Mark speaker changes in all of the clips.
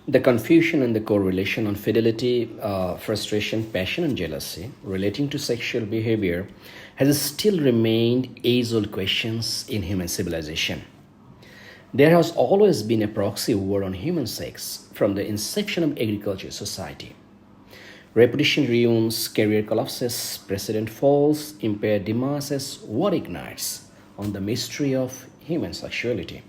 Speaker 1: The confusion and the correlation on fidelity, frustration, passion, and jealousy relating to sexual behavior has still remained age-old questions in human civilization. There has always been a proxy war on human sex from the inception of agriculture society. Reputation ruins, career collapses, precedent falls, impaired demises, what ignites on the mystery of human sexuality.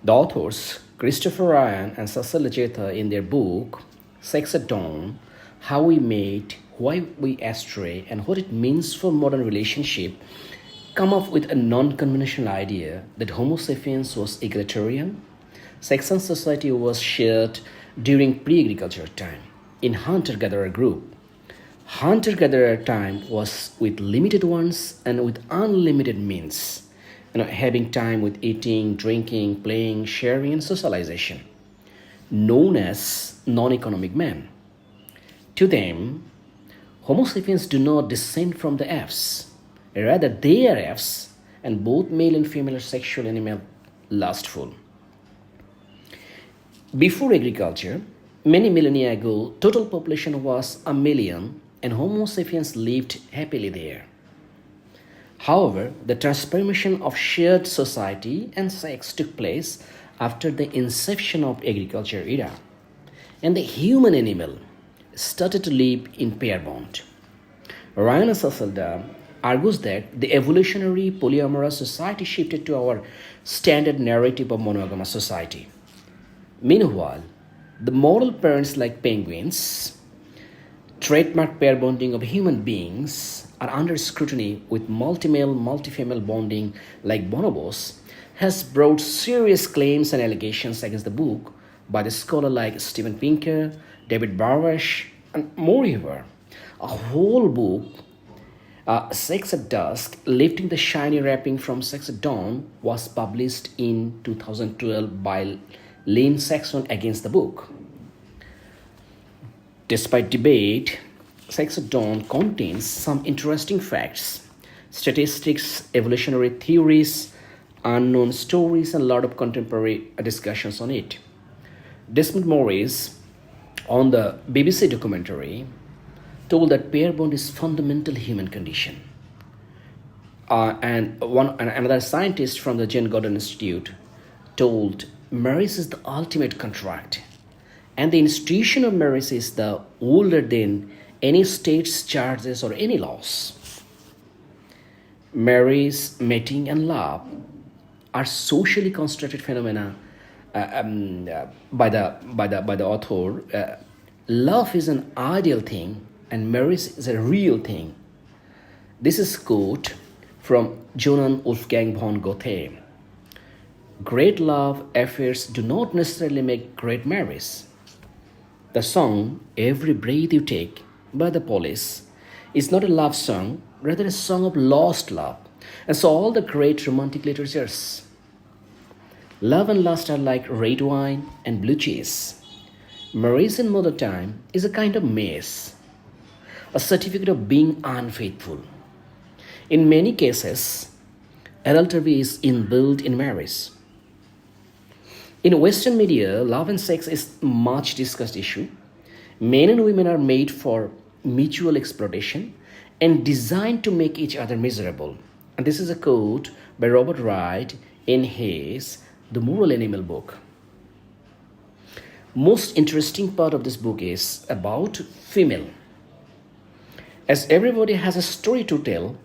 Speaker 1: The authors, Christopher Ryan and Cacilda Jetha, in their book Sex at Dawn, How We Mate, Why We Astray, and What It Means for Modern Relationship, come up with a non-conventional idea that Homo sapiens was egalitarian. Sex and society was shared during pre-agriculture time in hunter-gatherer group. Hunter-gatherer time was with limited ones and with unlimited means, having time with eating, drinking, playing, sharing, and socialization, known as non-economic men. To them, Homo sapiens do not descend from the apes. Rather, they are apes, and both male and female are sexual animal lustful. Before agriculture, many millennia ago, total population was 1 million, and Homo sapiens lived happily there. However, the transformation of shared society and sex took place after the inception of agriculture era, and the human animal started to live in pair bond. Ryan and Cacilda argues that the evolutionary polyamorous society shifted to our standard narrative of monogamous society. Meanwhile, the moral parents like penguins, trademark pair bonding of human beings, are under scrutiny with multi-male, multi-female bonding like bonobos, has brought serious claims and allegations against the book by the scholar like Steven Pinker, David Barwash, and moreover, a whole book, Sex at Dusk, Lifting the Shiny Wrapping from Sex at Dawn, was published in 2012 by Lynn Saxon against the book. Despite debate, Sex at Dawn contains some interesting facts, statistics, evolutionary theories, unknown stories, and a lot of contemporary discussions on it. Desmond Morris, on the BBC documentary, told that pair bond is fundamental human condition. And another scientist from the Jane Goddard Institute told marriage is the ultimate contract, and the institution of marriage is the older than any state's charges or any laws. Marriage, mating, and love are socially constructed phenomena by the author. Love is an ideal thing, and marriage is a real thing. This is quote from Johann Wolfgang von Goethe. Great love affairs do not necessarily make great marriage. The song Every Breath You Take by the Police is not a love song, rather a song of lost love. And so all the great romantic literatures. Love and lust are like red wine and blue cheese. Marriage in modern time is a kind of maze, a certificate of being unfaithful. In many cases, adultery is inbuilt in marriage. In Western media, love and sex is much discussed issue. Men and women are made for mutual exploitation and designed to make each other miserable. And this is a quote by Robert Wright in his The Moral Animal book. Most interesting part of this book is about female. As everybody has a story to tell,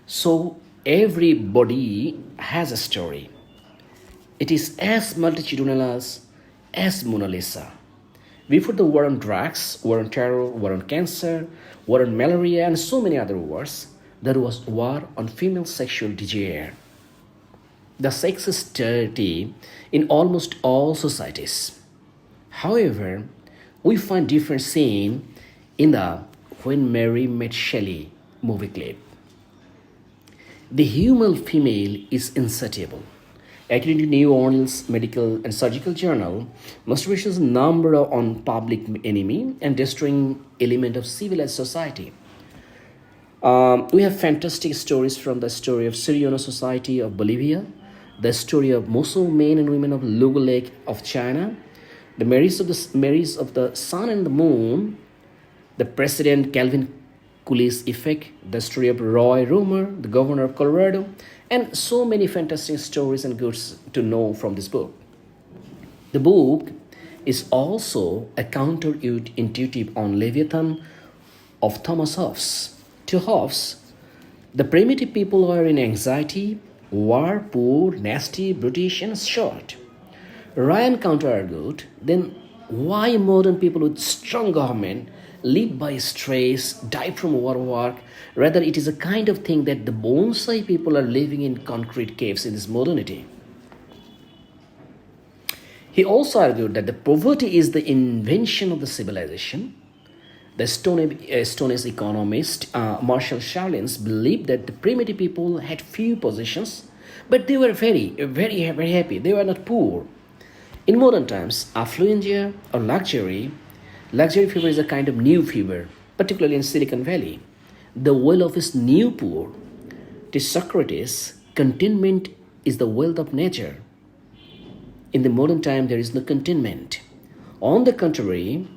Speaker 1: so everybody has a story. It is as multitudinal as Mona Lisa. Before the war on drugs, war on terror, war on cancer, war on malaria, and so many other wars, there was war on female sexual desire. The sex is dirty in almost all societies. However, we find different scene in the When Mary Met Shelley movie clip. The human female is insatiable. According to New Orleans Medical and Surgical Journal, masturbation is number one public enemy and destroying element of civilized society. We have fantastic stories from the story of Syrian society of Bolivia, the story of Masum men and women of Lugu Lake of China, The marriage of the sun and the moon, the President Calvin Coolidge effect, the story of Roy Rumor, the governor of Colorado, and so many fantastic stories and goods to know from this book. The book is also a counterintuitive on Leviathan of Thomas Hobbes. To Hobbes, the primitive people were in anxiety, war, poor, nasty, brutish, and short. Ryan counter-argued, then why modern people with strong government live by stress, die from overwork? Rather, it is a kind of thing that the bonsai people are living in concrete caves in this modernity. He also argued that the poverty is the invention of the civilization. The Stone Age economist Marshall Charlins believed that the primitive people had few possessions, but they were very happy. They were not poor. In modern times, affluentia or luxury fever is a kind of new fever, particularly in Silicon Valley. The well-off is new poor. To Socrates, contentment is the wealth of nature. In the modern time, there is no contentment. On the contrary,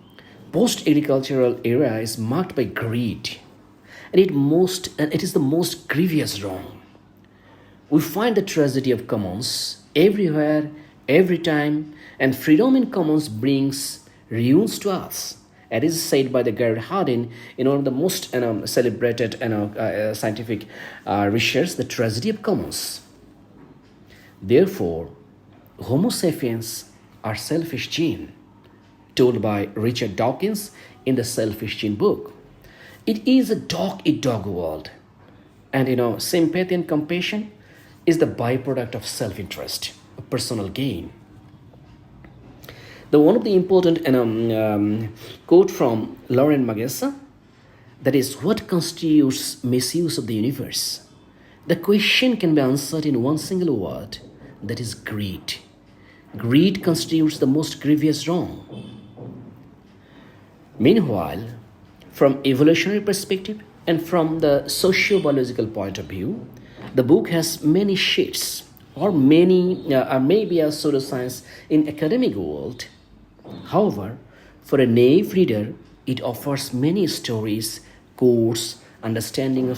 Speaker 1: post-agricultural era is marked by greed, and it is the most grievous wrong. We find the tragedy of commons everywhere, every time, and freedom in commons brings ruins to us. It is said by the Gerard Hardin in one of the most celebrated scientific research, the tragedy of commons. Therefore, Homo sapiens are selfish gene, told by Richard Dawkins in the Selfish Gene book. It is a dog-eat-dog world, and sympathy and compassion is the byproduct of self-interest, personal gain. One of the important quote from Lauren Magessa, that is, what constitutes misuse of the universe? The question can be answered in one single word, that is greed. Greed constitutes the most grievous wrong. Meanwhile, from evolutionary perspective and from the socio-biological point of view, the book has many shades, or maybe a pseudoscience in academic world. However, for a naive reader, it offers many stories, course, understanding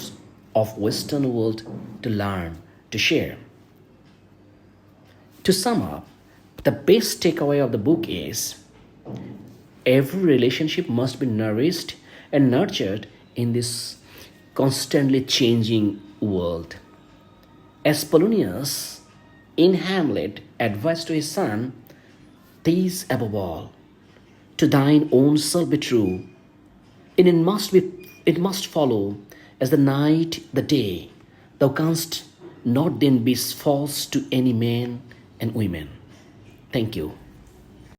Speaker 1: of Western world to learn, to share. To sum up, the best takeaway of the book is every relationship must be nourished and nurtured in this constantly changing world. As Polonius in Hamlet advised to his son, "These above all, to thine own self be true, and it must follow as the night the day. Thou canst not then be false to any man and women." Thank you.